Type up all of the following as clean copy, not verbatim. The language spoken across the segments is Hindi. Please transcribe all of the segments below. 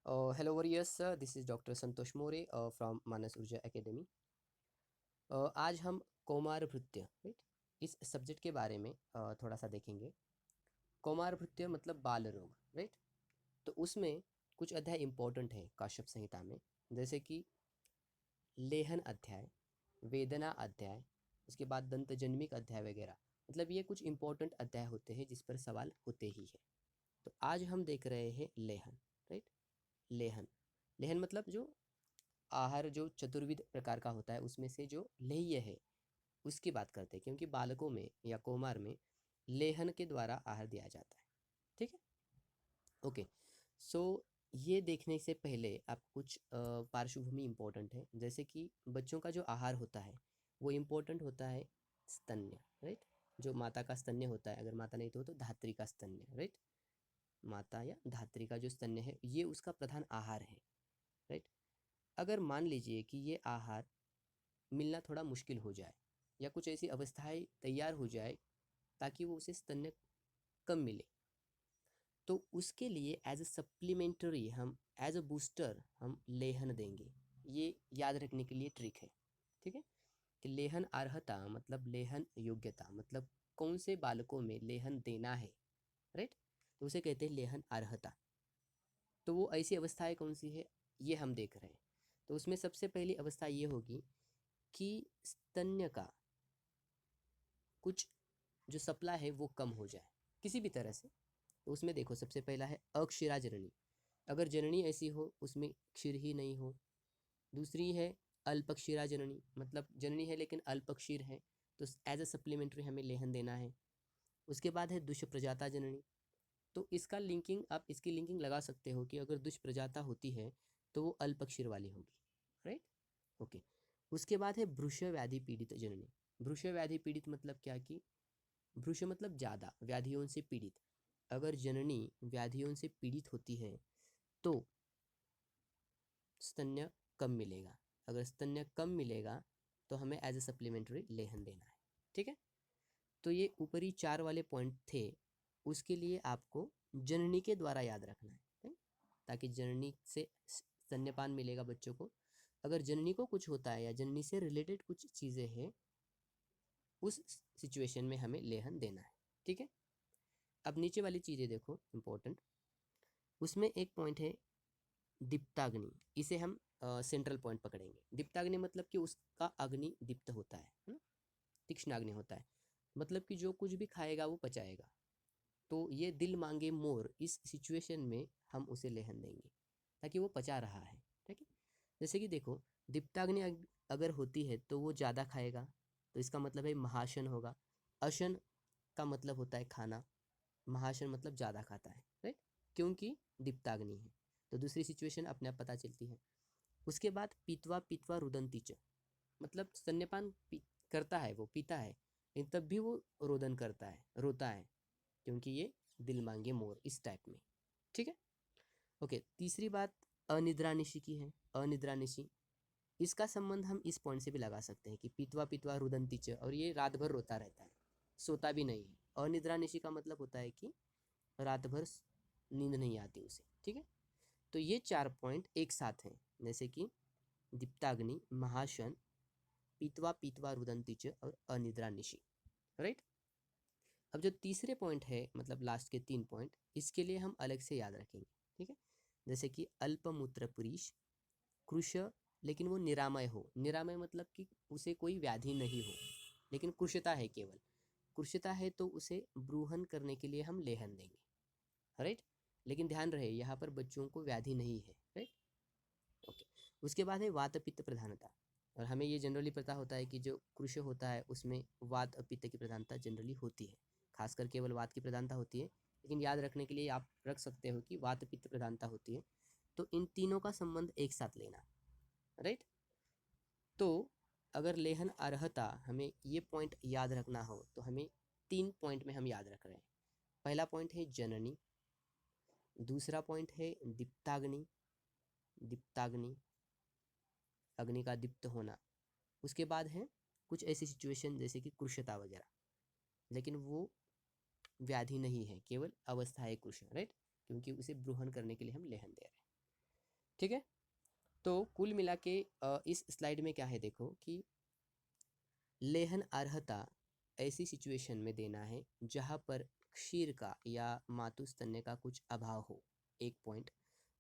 Hello warriors, this is Dr. Santosh More from Manas Urja Academy. आज हम कौमार भृत्य राइट इस सब्जेक्ट के बारे में थोड़ा सा देखेंगे। कौमार भृत्य मतलब बाल रोग राइट। तो उसमें कुछ अध्याय इम्पोर्टेंट है काश्यप संहिता में, जैसे कि लेहन अध्याय, वेदना अध्याय, उसके बाद दंतजन्मिक अध्याय वगैरह। मतलब ये कुछ इम्पोर्टेंट अध्याय होते हैं जिस पर सवाल होते ही है। तो आज हम देख रहे हैं लेहन राइट। लेहन लेहन मतलब जो आहार जो चतुर्विध प्रकार का होता है उसमें से जो लेह्य है उसकी बात करते हैं, क्योंकि बालकों में या कौमार में लेहन के द्वारा आहार दिया जाता है। ठीक है, ओके। सो ये देखने से पहले आप कुछ पार्श्वभूमि इम्पोर्टेंट है, जैसे कि बच्चों का जो आहार होता है वो इम्पोर्टेंट होता है स्तन्य राइट। जो माता का स्तन्य होता है, अगर माता नहीं तो धात्री का स्तन्य राइट। माता या धात्री का जो स्तन्य है ये उसका प्रधान आहार है राइट। अगर मान लीजिए कि ये आहार मिलना थोड़ा मुश्किल हो जाए या कुछ ऐसी अवस्थाएं तैयार हो जाए ताकि वो उसे स्तन्य कम मिले, तो उसके लिए एज अ सप्लीमेंट्री हम एज अ बूस्टर हम लेहन देंगे। ये याद रखने के लिए ट्रिक है। ठीक है, कि लेहन अर्हता मतलब लेहन योग्यता, मतलब कौन से बालकों में लेहन देना है राइट। तो उसे कहते हैं लेहन अर्हता। तो वो ऐसी अवस्थाएं कौन सी है ये हम देख रहे हैं। तो उसमें सबसे पहली अवस्था ये होगी कि स्तन्य का कुछ जो सप्लाई है वो कम हो जाए किसी भी तरह से। तो उसमें देखो सबसे पहला है अक्षीरा जननी। अगर जननी ऐसी हो उसमें क्षीर ही नहीं हो। दूसरी है अल्पक्षीरा जननी, मतलब जननी है लेकिन अल्पक्षीर है, तो एज अ सप्लीमेंट्री हमें लेहन देना है। उसके बाद है दुष्प्रजाता जननी। तो इसका लिंकिंग आप इसकी लिंकिंग लगा सकते हो कि अगर दुष्प्रजाता होती है तो वो अल्पक्षीर वाली होगी राइट। ओके। उसके बाद है भ्रूष व्याधि पीड़ित जननी। भ्रूष व्याधि पीड़ित मतलब क्या कि भ्रूष मतलब ज़्यादा व्याधियों से पीड़ित। अगर जननी व्याधियों से पीड़ित होती है तो स्तन्य कम मिलेगा। अगर स्तन्य कम मिलेगा तो हमें एज ए सप्लीमेंट्री लेहन देना है। ठीक है, तो ये ऊपरी चार वाले पॉइंट थे, उसके लिए आपको जननी के द्वारा याद रखना है ठीक? ताकि जननी से स्तन्यपान मिलेगा बच्चों को। अगर जननी को कुछ होता है या जननी से रिलेटेड कुछ चीज़ें हैं उस सिचुएशन में हमें लेहन देना है। ठीक है, अब नीचे वाली चीज़ें देखो इम्पोर्टेंट। उसमें एक पॉइंट है दीप्ताग्नि। इसे हम सेंट्रल पॉइंट पकड़ेंगे। दीप्ताग्नि मतलब कि उसका अग्नि दीप्त होता है ना, तीक्ष्ण अग्नि होता है। मतलब कि जो कुछ भी खाएगा वो पचाएगा। तो ये दिल मांगे मोर इस सिचुएशन में हम उसे लेहन देंगे ताकि वो पचा रहा है। ठीक है, जैसे कि देखो दीप्ताग्नि अगर होती है तो वो ज़्यादा खाएगा, तो इसका मतलब है महाशन होगा। अशन का मतलब होता है खाना, महाशन मतलब ज़्यादा खाता है राइट, क्योंकि दीप्ताग्नि है। तो दूसरी सिचुएशन अपने आप पता चलती है। उसके बाद पीतवा पीतवा रुदंतीच, मतलब स्तन्यपान करता है, वो पीता है लेकिन तब भी वो रोदन करता है, रोता है, क्योंकि ये दिल मांगे मोर इस टाइप में। ठीक है, ओके। तीसरी बात अनिद्रा निशी की है। अनिद्रा निशी, इसका संबंध हम इस पॉइंट से भी लगा सकते हैं कि पीतवा पीतवा रुदंतीच, और ये रात भर रोता रहता है, सोता भी नहीं है। अनिद्रा निशी का मतलब होता है कि रात भर नींद नहीं आती उसे। ठीक है, तो ये चार पॉइंट एक साथ हैं, जैसे कि दीप्ताग्नि, महाशन, पीतवा पीतवा रुदंतीच और अनिद्रा निशी राइट। अब जो तीसरे पॉइंट है मतलब लास्ट के तीन पॉइंट, इसके लिए हम अलग से याद रखेंगे। ठीक है, जैसे कि अल्पमूत्र पुरीश, कृश, लेकिन वो निरामय हो। निरामय मतलब कि उसे कोई व्याधि नहीं हो लेकिन कृशता है, केवल कृशता है, तो उसे ब्रूहन करने के लिए हम लेहन देंगे राइट। लेकिन ध्यान रहे यहाँ पर बच्चों को व्याधि नहीं है राइट। ओके। उसके बाद है वात पित्त प्रधानता, और हमें ये जनरली पता होता है कि जो कृश होता है उसमें वात पित्त की प्रधानता जनरली होती है, खासकर केवल वात की प्रधानता होती है, लेकिन याद रखने के लिए आप रख सकते हो कि वात पित्त प्रधानता होती है। तो इन तीनों का संबंध एक साथ लेना राइट। तो अगर लेहन अर्हता हमें ये पॉइंट याद रखना हो तो हमें तीन पॉइंट में हम याद रख रहे हैं। पहला पॉइंट है जननी, दूसरा पॉइंट है दीप्ताग्नि, दीप्ताग्नि अग्नि का दीप्त होना। उसके बाद है कुछ ऐसी सिचुएशन जैसे कि कृशता वगैरह, लेकिन वो व्याधि नहीं है, केवल अवस्था है कृश राइट, क्योंकि उसे ब्रूहन करने के लिए हम लेहन दे रहे हैं। ठीक है। तो कुल मिला के इस स्लाइड में क्या है देखो कि लेहन अर्हता ऐसी सिचुएशन में देना है जहाँ पर क्षीर का या मातृस्तन्य का कुछ अभाव हो, एक पॉइंट।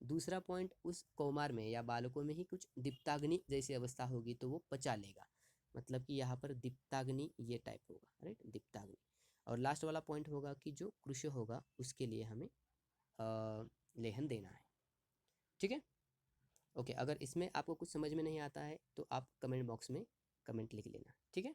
दूसरा पॉइंट, उस कौमार में या बालकों में ही कुछ दीप्ताग्नि जैसी अवस्था होगी तो वो पचा लेगा, मतलब कि यहाँ पर दीप्ताग्नि ये टाइप होगा, राइट, दीप्ताग्नि। और लास्ट वाला पॉइंट होगा कि जो कृष्य होगा उसके लिए हमें लेहन देना है। ठीक है, ओके। अगर इसमें आपको कुछ समझ में नहीं आता है तो आप कमेंट बॉक्स में कमेंट लिख लेना, ठीक है।